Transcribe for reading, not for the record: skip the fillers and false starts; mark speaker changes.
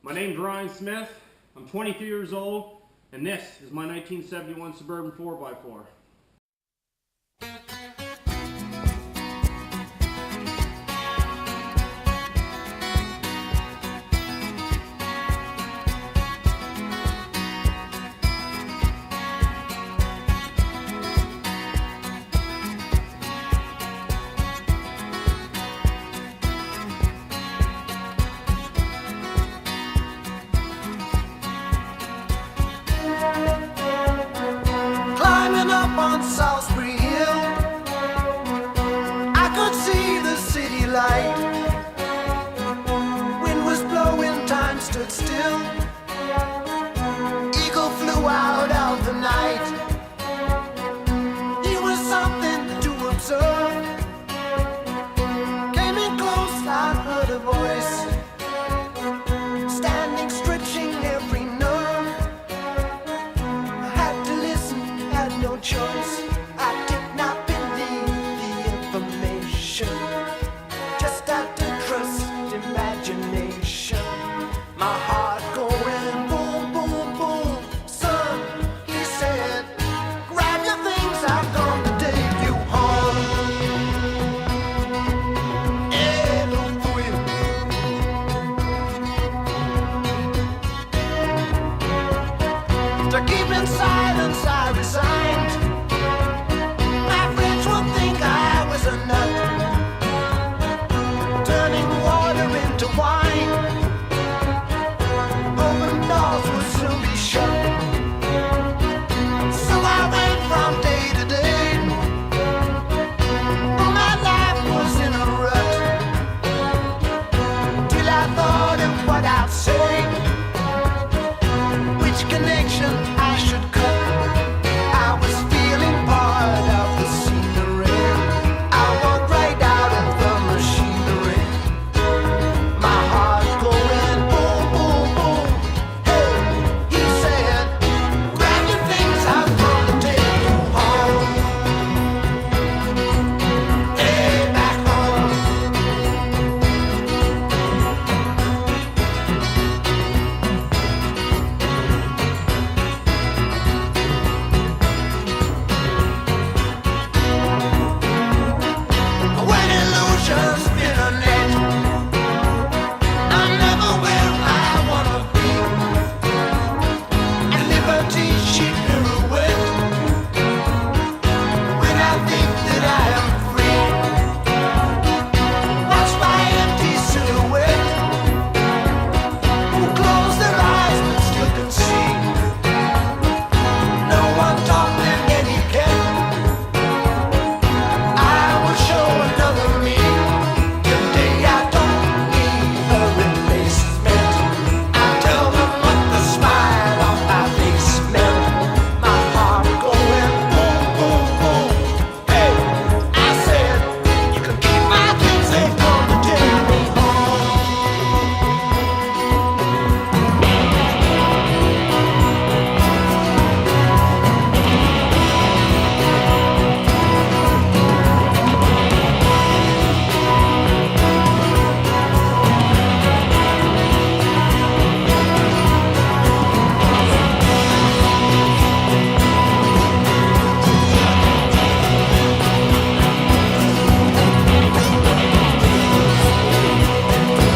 Speaker 1: My name's Ryan Smith. I'm 23 years old, and this is my 1971 Suburban 4x4.
Speaker 2: Up on Salisbury Hill, I could see the city light. Wind was blowing, time stood still. Eagle flew out of the night. He was something to observe. Came in close, I heard a voice, standing, stretching every nerve. I had to listen, had no choice. I did not believe the information, just had to trust imagination. My heart going boom, boom, boom. Son, he said, grab your things, I'm gonna take you home. To keep inside